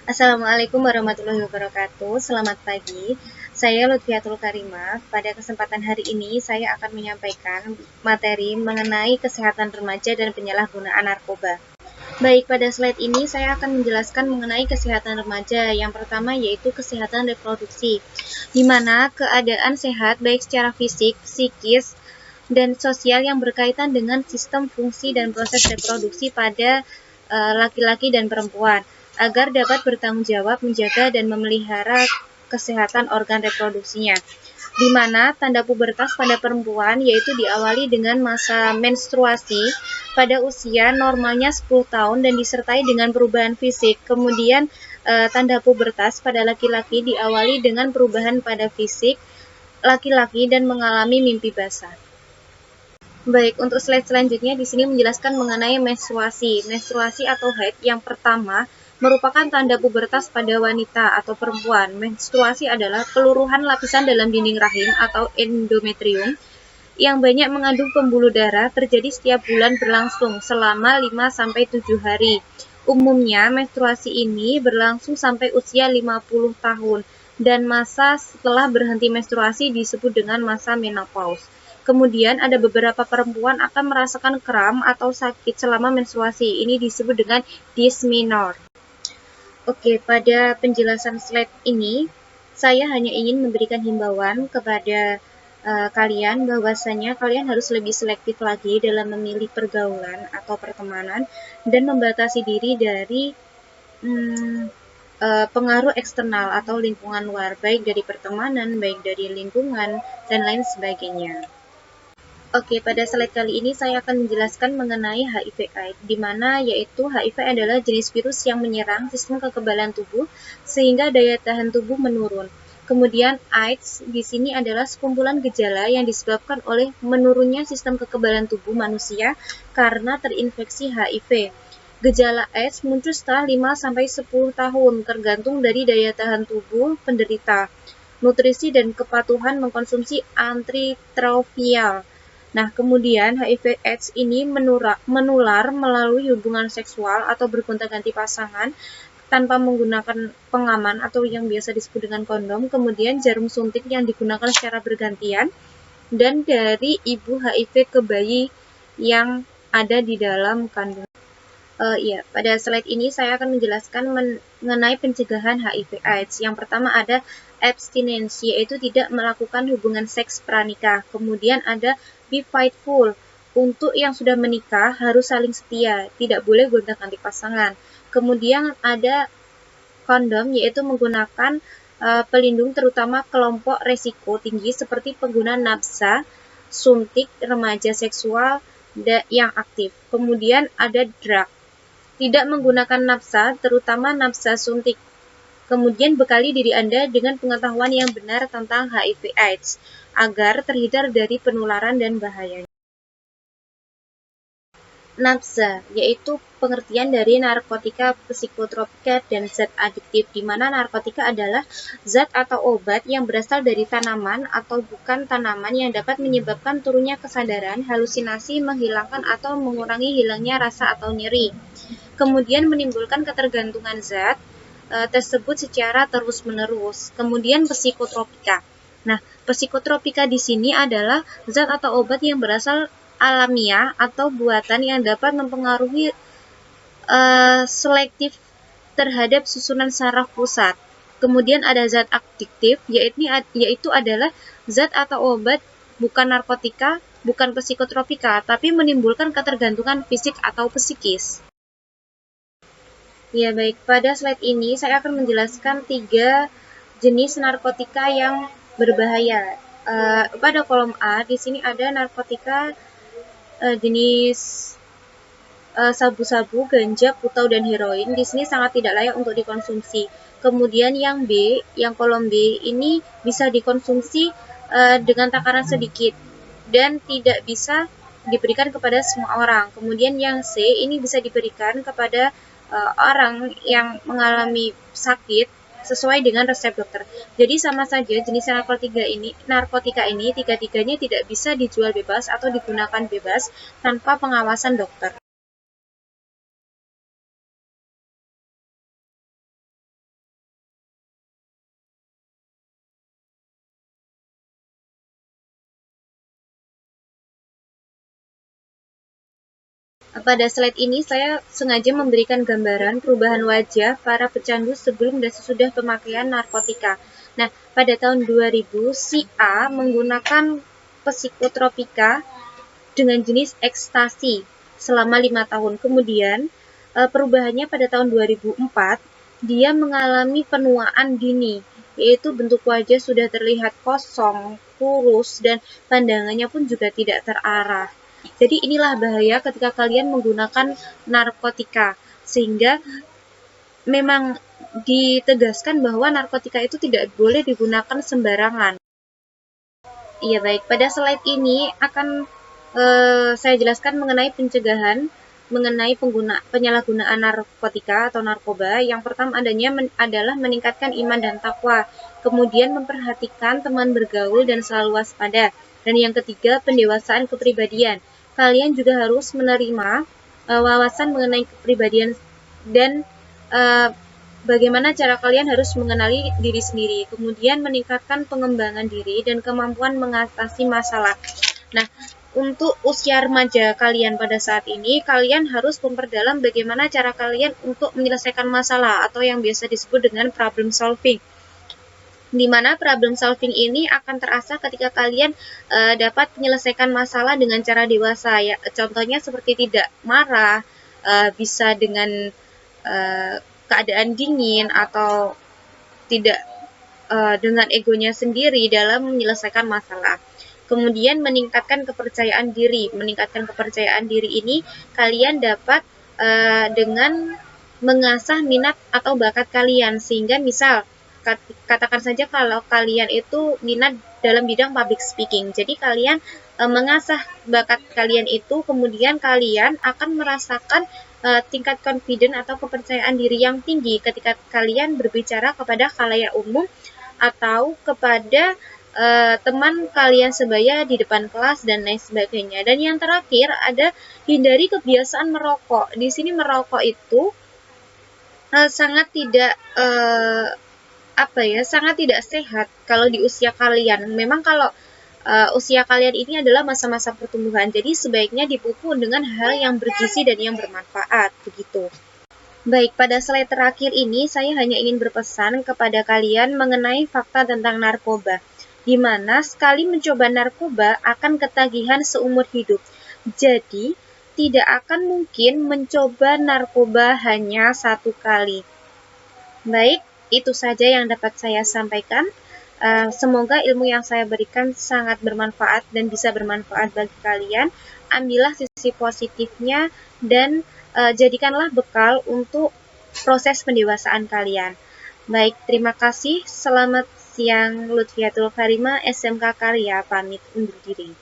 Assalamualaikum warahmatullahi wabarakatuh. Selamat pagi. Saya Lutfiatul Karimah. Pada kesempatan hari ini saya akan menyampaikan materi mengenai kesehatan remaja dan penyalahgunaan narkoba. Baik, pada slide ini saya akan menjelaskan mengenai kesehatan remaja. Yang pertama yaitu kesehatan reproduksi, di mana keadaan sehat baik secara fisik, psikis, dan sosial yang berkaitan dengan sistem fungsi dan proses reproduksi pada laki-laki dan perempuan, agar dapat bertanggung jawab menjaga dan memelihara kesehatan organ reproduksinya, di mana tanda pubertas pada perempuan yaitu diawali dengan masa menstruasi pada usia normalnya 10 tahun dan disertai dengan perubahan fisik. Kemudian tanda pubertas pada laki-laki diawali dengan perubahan pada fisik laki-laki dan mengalami mimpi basah. Baik, untuk slide selanjutnya di sini menjelaskan mengenai menstruasi. Menstruasi atau haid yang pertama merupakan tanda pubertas pada wanita atau perempuan. Menstruasi adalah peluruhan lapisan dalam dinding rahim atau endometrium yang banyak mengandung pembuluh darah terjadi setiap bulan berlangsung selama 5-7 hari. Umumnya menstruasi ini berlangsung sampai usia 50 tahun dan masa setelah berhenti menstruasi disebut dengan masa menopause. Kemudian ada beberapa perempuan akan merasakan kram atau sakit selama menstruasi. Ini disebut dengan dysmenorrhea. Oke, pada penjelasan slide ini saya hanya ingin memberikan himbauan kepada kalian bahwasanya kalian harus lebih selektif lagi dalam memilih pergaulan atau pertemanan dan membatasi diri dari pengaruh eksternal atau lingkungan luar, baik dari pertemanan, baik dari lingkungan, dan lain sebagainya. Oke, pada slide kali ini saya akan menjelaskan mengenai HIV/AIDS, di mana yaitu HIV adalah jenis virus yang menyerang sistem kekebalan tubuh sehingga daya tahan tubuh menurun. Kemudian AIDS di sini adalah sekumpulan gejala yang disebabkan oleh menurunnya sistem kekebalan tubuh manusia karena terinfeksi HIV. Gejala AIDS muncul setelah 5-10 tahun tergantung dari daya tahan tubuh penderita, nutrisi dan kepatuhan mengkonsumsi antiretroviral. Nah, kemudian HIV/AIDS ini menular melalui hubungan seksual atau bergonta-ganti pasangan tanpa menggunakan pengaman atau yang biasa disebut dengan kondom, kemudian jarum suntik yang digunakan secara bergantian, dan dari ibu HIV ke bayi yang ada di dalam kandungan. Pada slide ini saya akan menjelaskan mengenai pencegahan HIV/AIDS. Yang pertama ada abstinensi, yaitu tidak melakukan hubungan seks pranikah. Kemudian ada be faithful, untuk yang sudah menikah harus saling setia, tidak boleh gonta-ganti pasangan. Kemudian ada kondom, yaitu menggunakan pelindung terutama kelompok resiko tinggi seperti pengguna nafsa, suntik, remaja seksual yang aktif. Kemudian ada drug, tidak menggunakan nafsa, terutama nafsa suntik. Kemudian bekali diri Anda dengan pengetahuan yang benar tentang HIV/AIDS agar terhindar dari penularan dan bahayanya. Nafsa, yaitu pengertian dari narkotika, psikotropika, dan zat adiktif, di mana narkotika adalah zat atau obat yang berasal dari tanaman atau bukan tanaman yang dapat menyebabkan turunnya kesadaran, halusinasi, menghilangkan atau mengurangi hilangnya rasa atau nyeri. Kemudian menimbulkan ketergantungan zat tersebut secara terus-menerus. Kemudian psikotropika. Nah, psikotropika di sini adalah zat atau obat yang berasal alamiah atau buatan yang dapat mempengaruhi selektif terhadap susunan saraf pusat. Kemudian ada zat adiktif, yaitu adalah zat atau obat bukan narkotika, bukan psikotropika, tapi menimbulkan ketergantungan fisik atau psikis. Ya, baik. Pada slide ini saya akan menjelaskan 3 jenis narkotika yang berbahaya. Pada kolom A, di sini ada narkotika jenis sabu-sabu, ganja, putau, dan heroin. Di sini sangat tidak layak untuk dikonsumsi. Kemudian yang B, yang kolom B, ini bisa dikonsumsi dengan takaran sedikit dan tidak bisa diberikan kepada semua orang. Kemudian yang C, ini bisa diberikan kepada orang yang mengalami sakit sesuai dengan resep dokter. Jadi sama saja jenis narkotika ini tiga-tiganya tidak bisa dijual bebas atau digunakan bebas tanpa pengawasan dokter. Pada slide ini saya sengaja memberikan gambaran perubahan wajah para pecandu sebelum dan sesudah pemakaian narkotika. Nah, pada tahun 2000, si A menggunakan psikotropika dengan jenis ekstasi selama 5 tahun. Kemudian, perubahannya pada tahun 2004, dia mengalami penuaan dini, yaitu bentuk wajah sudah terlihat kosong, kurus, dan pandangannya pun juga tidak terarah. Jadi inilah bahaya ketika kalian menggunakan narkotika, sehingga memang ditegaskan bahwa narkotika itu tidak boleh digunakan sembarangan. Iya baik, pada slide ini akan saya jelaskan mengenai pencegahan, mengenai penyalahgunaan narkotika atau narkoba. Yang pertama adalah meningkatkan iman dan takwa, kemudian memperhatikan teman bergaul dan selalu waspada. Dan yang ketiga, pendewasaan kepribadian. Kalian juga harus menerima wawasan mengenai kepribadian dan bagaimana cara kalian harus mengenali diri sendiri, kemudian meningkatkan pengembangan diri dan kemampuan mengatasi masalah. Nah, untuk usia remaja kalian pada saat ini, kalian harus memperdalam bagaimana cara kalian untuk menyelesaikan masalah atau yang biasa disebut dengan problem solving. Di mana problem solving ini akan terasa ketika kalian dapat menyelesaikan masalah dengan cara dewasa. Ya, contohnya seperti tidak marah, bisa dengan keadaan dingin atau tidak dengan egonya sendiri dalam menyelesaikan masalah. Kemudian meningkatkan kepercayaan diri. Meningkatkan kepercayaan diri ini kalian dapat dengan mengasah minat atau bakat kalian, sehingga misal katakan saja kalau kalian itu minat dalam bidang public speaking. Jadi kalian mengasah bakat kalian itu, kemudian kalian akan merasakan tingkat confident atau kepercayaan diri yang tinggi ketika kalian berbicara kepada khalayak umum atau kepada teman kalian sebaya di depan kelas dan lain sebagainya. Dan yang terakhir ada hindari kebiasaan merokok. Di sini merokok itu sangat tidak sangat tidak sehat kalau di usia kalian. Memang kalau usia kalian ini adalah masa-masa pertumbuhan, jadi sebaiknya dipupuk dengan hal yang bergizi dan yang bermanfaat, begitu. Baik, pada slide terakhir ini saya hanya ingin berpesan kepada kalian mengenai fakta tentang narkoba, di mana sekali mencoba narkoba akan ketagihan seumur hidup. Jadi, tidak akan mungkin mencoba narkoba hanya satu kali. Baik, itu saja yang dapat saya sampaikan. Semoga ilmu yang saya berikan sangat bermanfaat dan bisa bermanfaat bagi kalian. Ambillah sisi positifnya dan jadikanlah bekal untuk proses pendewasaan kalian. Baik, terima kasih. Selamat siang, Lutfiatul Karima, SMK Karya, pamit undur diri.